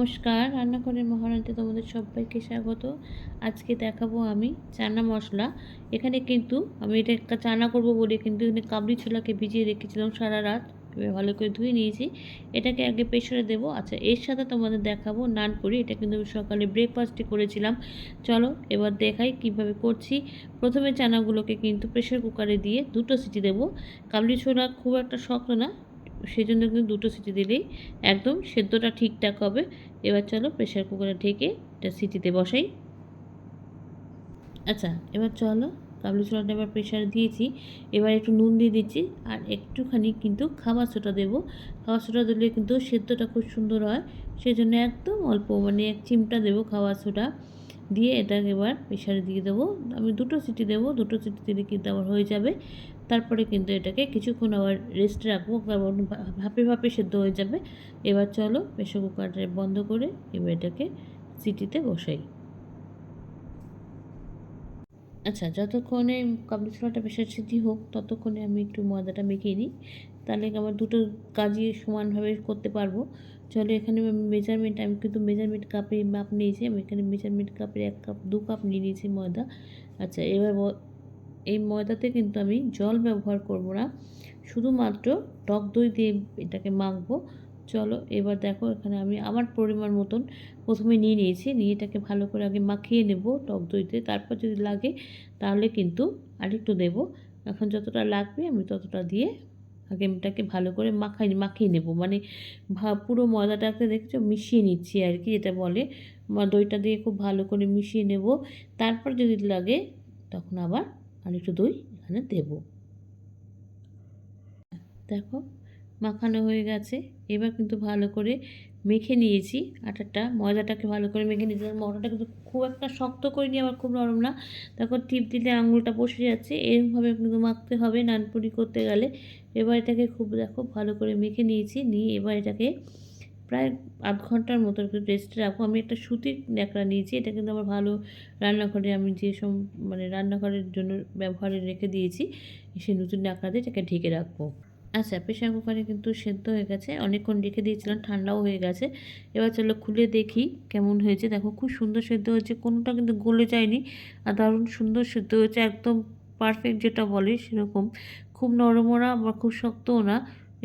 নমস্কার, রান্নাঘরের মহারানিতে তোমাদের সবাইকে স্বাগত। আজকে দেখাবো আমি চানা মশলা। এখানে কিন্তু আমি এটা একটা চানা করব বলে কিন্তু এখানে কাবলি ছোলাকে ভিজিয়ে রেখেছিলাম সারা রাত। এবার ভালো করে ধুয়ে নিয়েছি। এটাকে আগে প্রেসারে দেবো। আচ্ছা, এর সাথে তোমাদের দেখাবো নান পুরি। এটা কিন্তু আমি সকালে ব্রেকফাস্টে করেছিলাম। চলো এবার দেখাই কিভাবে করছি। প্রথমে চানাগুলোকে কিন্তু প্রেসার কুকারে দিয়ে 2টো সিটি দেবো। কাবলি ছোলা খুব একটা শক্ত না, সেই জন্য কিন্তু 2টো সিটি দিলেই একদম সেদ্ধটা ঠিকঠাক হবে। এবার চলো প্রেসার কুকারে ঢেকে এটা সিটিতে বসাই। আচ্ছা, এবার চলো কাবলি ছোলাটা এবার প্রেসারে দিয়েছি। এবার একটু নুন দিয়ে দিচ্ছি আর একটুখানি কিন্তু খাবার সোডা দেবো। খাবার সোডা দিলে কিন্তু সেদ্ধটা খুব সুন্দর হয়, সেই জন্য একদম অল্প মানে 1 চিমটা দেবো খাবার সোডা দিয়ে এটাকে এবার প্রেসারে দিয়ে দেবো। আমি 2টো সিটি দেবো, 2টো সিটি দিলে কিন্তু আবার হয়ে যাবে। তারপরে কিন্তু এটাকে কিছুক্ষণ আবার রেস্টে রাখবো, কারণ ভাপে ভাপে সেদ্ধ হয়ে যাবে। এবার চলো প্রেসার কুকারটা বন্ধ করে এবার এটাকে সিটিতে বসাই। আচ্ছা, যতক্ষণে কাবলি ছোলাটা প্রেসার সিটি হোক ততক্ষণে আমি একটু ময়দাটা মেখে নিই, তাহলে আমার দুটো কাজই সমানভাবে করতে পারবো। চলো এখানে আমি কিন্তু মেজারমেন্ট কাপে মাপ নিয়েছি। আমি এখানে মেজারমেন্ট কাপের 1 কাপ 2 কাপ নিয়ে নিয়েছি ময়দা। আচ্ছা, এবার এই ময়দাতে কিন্তু আমি জল ব্যবহার করব না, শুধুমাত্র টক দই দিয়ে এটাকে মাখবো। চলো এবার দেখো এখানে আমি আমার পরিমাণ মতন প্রথমে নিয়ে নিয়েছি, নিয়ে এটাকে ভালো করে আগে মাখিয়ে নেব টক দইতে, তারপর যদি লাগে তাহলে কিন্তু আরেকটু দেবো। এখন যতটা লাগবে আমি ততটা দিয়ে আগে এটাকে ভালো করে মাখিয়ে নেব, মানে পুরো ময়দাটাকে দেখছো মিশিয়ে নিচ্ছি আর কি, যেটা বলে দইটা দিয়ে খুব ভালো করে মিশিয়ে নেব। তারপর যদি লাগে তখন আবার আরেকটু দই এখানে দেবো। দেখো মাখানো হয়ে গেছে। এবার কিন্তু ভালো করে মেখে নিয়েছি আটাটা, ময়দাটাকে ভালো করে মেখে নিয়েছি। ময়দাটা কিন্তু খুব একটা শক্ত করিনি, আবার খুব নরম না। দেখো টিপ দিলে আঙুলটা বসে যাচ্ছে, এরকমভাবে কিন্তু মাখতে হবে নানপুরি করতে গেলে। এবার এটাকে খুব দেখো ভালো করে মেখে নিয়েছি, নিয়ে এবার এটাকে প্রায় আধ ঘন্টার মতো একটু রেস্টে রাখবো। আমি একটা সুতির ন্যাকড়া নিয়েছি, এটা কিন্তু আমার ভালো রান্নাঘরে আমি যে সব মানে রান্নাঘরের জন্য ব্যবহারে রেখে দিয়েছি, সেই নতুন ন্যাকড়া দিয়ে এটাকে ঢেকে রাখবো। আচ্ছা, প্রেসার কুকারে কিন্তু সেদ্ধ হয়ে গেছে, অনেকক্ষণ রেখে দিয়েছিলাম, ঠান্ডাও হয়ে গেছে। এবার চলো খুলে দেখি কেমন হয়েছে। দেখো খুব সুন্দর সেদ্ধ হয়েছে, কোনোটা কিন্তু গলে যায়নি, আর দারুণ সুন্দর সেদ্ধ হয়েছে, একদম পারফেক্ট যেটা বলে সেরকম। খুব নরমও না বা খুব শক্তও না।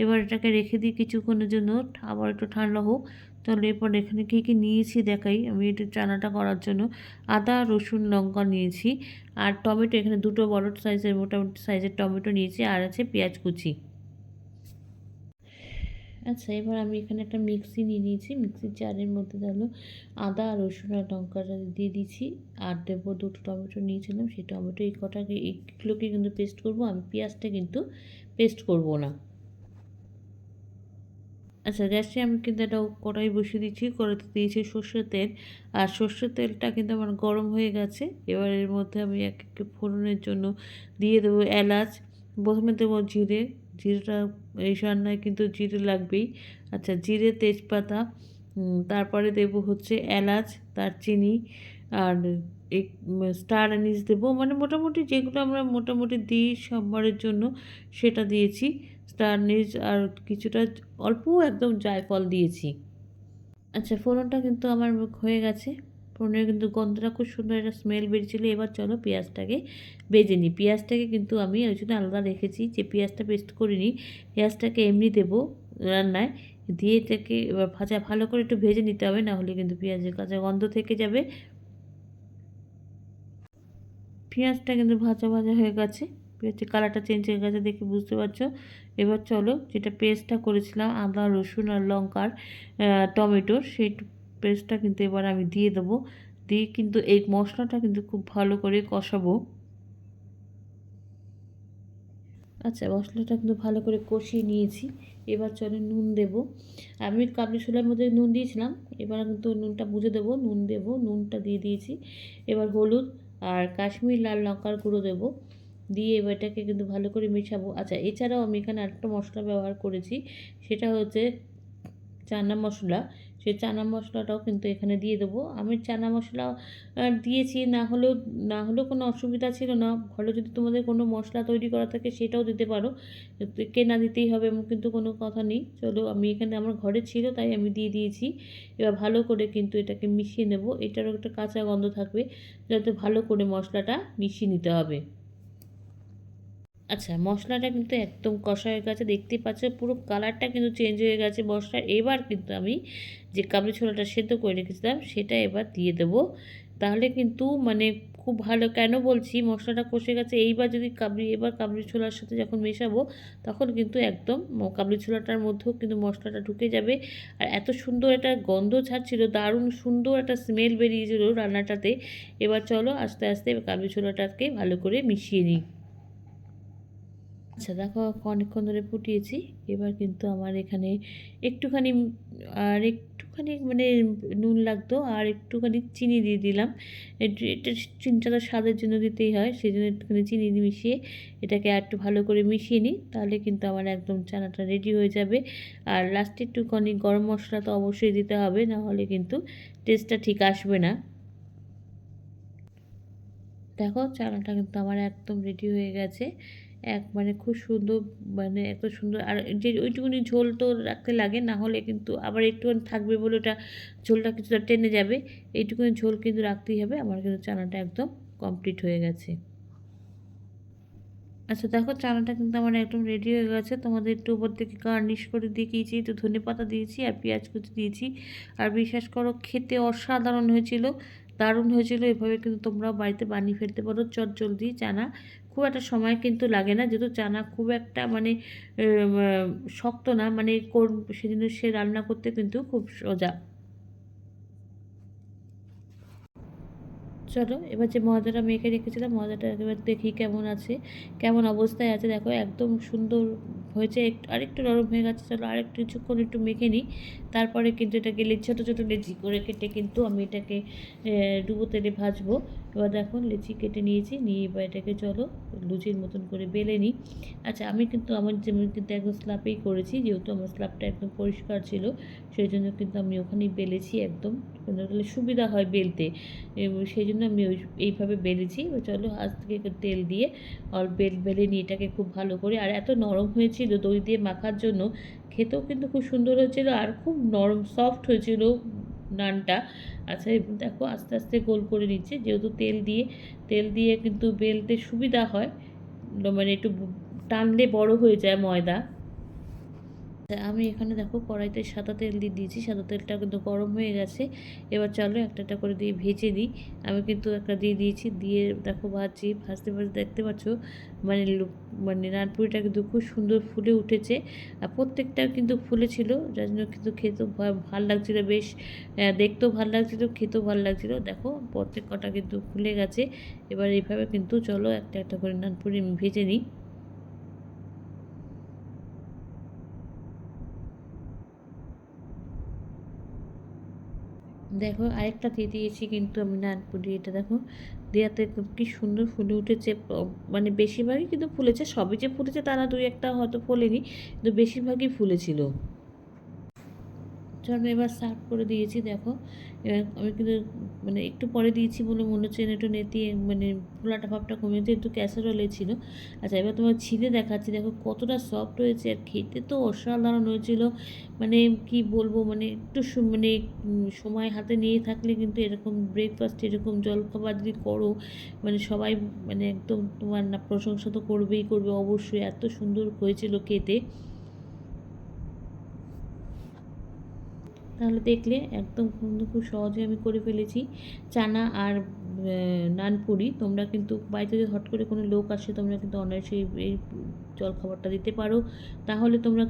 এবার এটাকে রেখে দিই কিছুক্ষণের জন্য, আবার একটু ঠান্ডা হোক। চলো এরপর এখানে কী কী নিয়েছি দেখাই। আমি এটা চানাটা করার জন্য আদা রসুন লঙ্কা নিয়েছি, আর টমেটো এখানে 2টো বড় সাইজের মোটামুটি সাইজের টমেটো নিয়েছি, আর আছে পেঁয়াজ কুচি। আচ্ছা, এবার আমি এখানে একটা মিক্সি নিয়ে নিয়েছি, মিক্সির জারের মধ্যে তাহলে আদা রসুন আর লঙ্কাটা দিয়ে দিচ্ছি, আর দেবো 2টো টমেটো নিয়েছিলাম, সেই টমেটো এইগুলোকে কিন্তু পেস্ট করব, আমি পেঁয়াজটা কিন্তু পেস্ট করব না। আচ্ছা, গ্যাসে আমি কিন্তু একটা কড়াই বসিয়ে দিচ্ছি, কড়াইতে দিয়েছি সর্ষের তেল, আর সর্ষের তেলটা কিন্তু আমার গরম হয়ে গেছে। এবার এর মধ্যে আমি এক এক ফোড়নের জন্য দিয়ে দেবো এলাচ, প্রথমে দেবো জিরে, জিরেটা এই রান্নায় কিন্তু জিরে লাগবেই। আচ্ছা, জিরে তেজপাতা, তারপরে দেবো হচ্ছে এলাচ, দারচিনি, আর এই স্টার অ্যানিস দেবো, মানে মোটামুটি যেগুলো আমরা মোটামুটি দিই সম্বরের জন্য সেটা দিয়েছি। স্টার অ্যানিস আর কিছুটা অল্প একদম জায়ফল দিয়েছি। আচ্ছা, ফোড়নটা কিন্তু আমার হয়ে গেছে। ফোড়নের কিন্তু গন্ধটা খুব সুন্দর একটা স্মেল বেরিয়েছিলো। এবার চলো পেঁয়াজটাকে ভেজে নিই। পেঁয়াজটাকে কিন্তু আমি ওই জন্য আলাদা রেখেছি, যে পেঁয়াজটা পেস্ট করিনি। পেঁয়াজটাকে এমনি দেবো রান্নায়, দিয়ে এটাকে এবার ভালো করে একটু ভেজে নিতে হবে, না হলে কিন্তু পেঁয়াজের কাঁচা গন্ধ থেকে যাবে। পেঁয়াজটা কিন্তু ভাজা ভাজা হয়ে গেছে, পেঁয়াজের কালারটা চেঞ্জ হয়ে গেছে দেখে বুঝতে পারছো। এবার চলো যেটা পেস্টটা করেছিলাম আদা রসুন আর লঙ্কার টমেটোর, সেই পেস্টটা কিন্তু এবার আমি দিয়ে দেবো। দিয়ে কিন্তু এই মশলাটা কিন্তু খুব ভালো করে কষাবো। আচ্ছা, মশলাটা কিন্তু ভালো করে কষিয়ে নিয়েছি। এবার চলো নুন দেব। আমি কাবলি ছোলার মধ্যে নুন দিয়েছিলাম, এবার কিন্তু নুনটা বুঝে দেবো, নুন দেবো, নুনটা দিয়ে দিয়েছি। এবার হলুদ আর কাশ্মীর লাল লঙ্কার গুঁড়ো দেবো, দিয়ে এবার এটাকে কিন্তু ভালো করে মেশাবো। আচ্ছা, এছাড়াও আমি এখানে আরেকটা মশলা ব্যবহার করেছি, সেটা হচ্ছে চানা মশলা। সেই চানা মশলাটাও কিন্তু এখানে দিয়ে দেবো। আমি চানা মশলা দিয়েছি, না হলেও কোনো অসুবিধা ছিল না। ঘরে যদি তোমাদের কোনো মশলা তৈরি করা থাকে সেটাও দিতে পারো, কেনা দিতেই হবে এমন কিন্তু কোনো কথা নেই। চলো, আমি এখানে আমার ঘরে ছিল তাই আমি দিয়ে দিয়েছি। এবার ভালো করে কিন্তু এটাকে মিশিয়ে নেব। এটারও একটা কাঁচা গন্ধ থাকবে, যাতে ভালো করে মশলাটা মিশিয়ে নিতে হবে। আচ্ছা, মশলাটা কিন্তু একদম কষা হয়ে গেছে, দেখতেই পাচ্ছ পুরো কালারটা কিন্তু চেঞ্জ হয়ে গেছে মশলার। এবার কিন্তু আমি যে কাবলি ছোলাটা সেদ্ধ করে রেখেছিলাম সেটা এবার দিয়ে দেবো। তাহলে কিন্তু মানে খুব ভালো, কেন বলছি মশলাটা কষে গেছে, এইবার যদি কাবলি ছোলার সাথে যখন মেশাবো তখন কিন্তু একদম কাবলি ছোলাটার মধ্যেও কিন্তু মশলাটা ঢুকে যাবে। আর এত সুন্দর একটা গন্ধ ছাড়ছিল, দারুণ সুন্দর একটা স্মেল বেরিয়েছিল রান্নাটাতে। এবার চলো আস্তে আস্তে কাবলি ছোলাটাকে ভালো করে মিশিয়ে নিই। আচ্ছা দেখো, অনেকক্ষণ ধরে ফুটিয়েছি। এবার কিন্তু আমার এখানে একটুখানি মানে নুন লাগতো, আর একটুখানি চিনি দিয়ে দিলাম। এটা চিনিটা তো স্বাদের জন্য দিতেই হয়, সেই জন্য একটুখানি চিনি মিশিয়ে এটাকে আর একটু ভালো করে মিশিয়ে নিই। তাহলে কিন্তু আমার একদম চানাটা রেডি হয়ে যাবে। আর লাস্টে একটুখানি গরম মশলা তো অবশ্যই দিতে হবে, না হলে কিন্তু টেস্টটা ঠিক আসবে না। দেখো চানাটা কিন্তু আমার একদম রেডি হয়ে গেছে। মানে খুব সুন্দর, মানে এত সুন্দর। আর যে ওইটুকুনি ঝোল তো রাখতে লাগে, না হলে কিন্তু আবার একটুখানি থাকবে বলে ওটা ঝোলটা কিছুটা টেনে যাবে। এইটুকুনি ঝোল কিন্তু রাখতেই হবে। আমার কিন্তু চানাটা একদম কমপ্লিট হয়ে গেছে। আচ্ছা দেখো, চানাটা কিন্তু আমার একদম রেডি হয়ে গেছে। তোমাদের একটু উপর থেকে গার্নিশ করে দিয়েছি, একটু ধনেপাতা দিয়েছি আর পেঁয়াজ কুচি দিয়েছি। আর বিশ্বাস করো, খেতে অসাধারণ হয়েছিল, দারুণ হয়েছিল। এভাবে কিন্তু তোমরাও বাড়িতে বানিয়ে ফেলতে পারো চটজলদি। চানা খুব একটা সময় কিন্তু লাগে না, যেহেতু চানা খুব একটা মানে শক্ত না, মানে সেদিন সে রান্না করতে কিন্তু খুব সোজা। চলো এবার যে ময়দাটা মেখে রেখেছিলাম, ময়দাটা এবার দেখি কেমন আছে, কেমন অবস্থায় আছে। দেখো একদম সুন্দর হয়েছে, আরেকটু নরম হয়ে গেছে। চলো আরেকটু কিছুক্ষণ একটু মেখে নিই, তারপরে কিন্তু এটাকে ছোটো ছোটো লেচি করে কেটে কিন্তু আমি এটাকে ডুবো তেলে ভাজবো। এবার দেখো লেচি কেটে নিয়েছি, নিয়ে এবার এটাকে চলো লুচির মতন করে বেলে নিই। আচ্ছা, আমি কিন্তু একদম স্ল্যাপেই করেছি, যেহেতু আমার স্ল্যাবটা একদম পরিষ্কার ছিল, সেই জন্য কিন্তু আমি ওখানেই বেলেছি একদম, তাহলে সুবিধা হয় বেলতে। সেই জন্য আমি এইভাবে বেলেছি। চলো আজ থেকে একটু তেল দিয়ে বেলে নিয়ে এটাকে খুব ভালো করে, আর এত নরম হয়েছিল দই দিয়ে মাখার জন্য, খেতেও কিন্তু খুব সুন্দর হয়েছিল আর খুব নরম সফট হয়েছিল নানটা। আচ্ছা দেখো আস্তে আস্তে গোল করে নিচ্ছে, যেহেতু তেল দিয়ে কিন্তু বেলতে সুবিধা হয়, মানে একটু টানলে বড় হয়ে যায় ময়দা। আমি এখানে দেখো কড়াইতে সাদা তেল দিয়ে দিয়েছি, সাদা তেলটা কিন্তু গরম হয়ে গেছে। এবার চলো একটা একটা করে দিয়ে ভেজে দিই। আমি কিন্তু একটা দিয়ে দিয়েছি, দিয়ে দেখো ভাজতে ভাজতে দেখতে পাচ্ছ মানে নানপুরিটা কিন্তু খুব সুন্দর ফুলে উঠেছে। আর প্রত্যেকটা কিন্তু ফুলেছিল, যার জন্য কিন্তু খেতেও ভালো লাগছিলো বেশ, দেখতেও ভালো লাগছিলো, খেতেও ভালো লাগছিলো। দেখো প্রত্যেক কটা কিন্তু ফুলে গেছে। এবার এইভাবে কিন্তু চলো একটা একটা করে নানপুরি ভেজে নিই। দেখো আরেকটা দিয়ে দিয়েছি কিন্তু আমি নানপুরি, এটা দেখো দেওয়াতে কি সুন্দর ফুলে উঠেছে। মানে বেশিরভাগই কিন্তু ফুলেছে, সবই যে ফুলেছে তা না, দুই একটা হয়তো ফোলেনি, কিন্তু বেশিরভাগই ফুলেছিল। চলো এবার সার্ভ করে দিয়েছি। দেখো এবার আমি কিন্তু মানে একটু পরে দিয়েছি বলে মনে হচ্ছে একটু নেতিয়ে মানে ফোলাটা ভাবটা কমেছে, একটু ক্যাসারোলে ছিল। আচ্ছা এবার তোমার ছিঁড়ে দেখাচ্ছি, দেখো কতটা সফট হয়েছে, আর খেতে তো অসাধারণ হয়েছিল। মানে কি বলবো, মানে একটু মানে সময় হাতে নিয়ে থাকলে কিন্তু এরকম ব্রেকফাস্ট, এরকম জলখাবার যদি করো, মানে সবাই মানে একদম তোমার না প্রশংসা তো করবেই করবে অবশ্যই, এত সুন্দর হয়েছিল খেতে। তাহলে দেখলে একদম কিন্তু খুব সহজে আমি করে ফেলেছি চানা আর নানপুরি। তোমরা কিন্তু বাড়িতে যদি হট করে কোনো লোক আসে, তোমরা কিন্তু অনায়াসে এই জলখাবারটা দিতে পারো। তাহলে তোমরা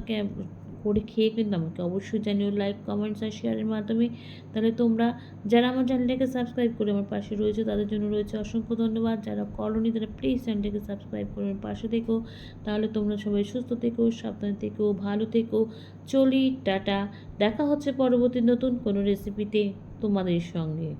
করে খেয়ে কিন্তু আমাকে অবশ্যই জানিও লাইক, কমেন্টস আর শেয়ারের মাধ্যমে। তাহলে তোমরা যারা আমার চ্যানেলটাকে সাবস্ক্রাইব করে আমার পাশে রয়েছে, তাদের জন্য রয়েছে অসংখ্য ধন্যবাদ। যারা করোনি তারা প্লিজ চ্যানেলটাকে সাবস্ক্রাইব করে আমার পাশে থেকো। তাহলে তোমরা সবাই সুস্থ থেকো, সাবধানে থেকো, ভালো থেকো। চলি, টাটা। দেখা হচ্ছে পরবর্তী নতুন কোনো রেসিপিতে তোমাদের সঙ্গে।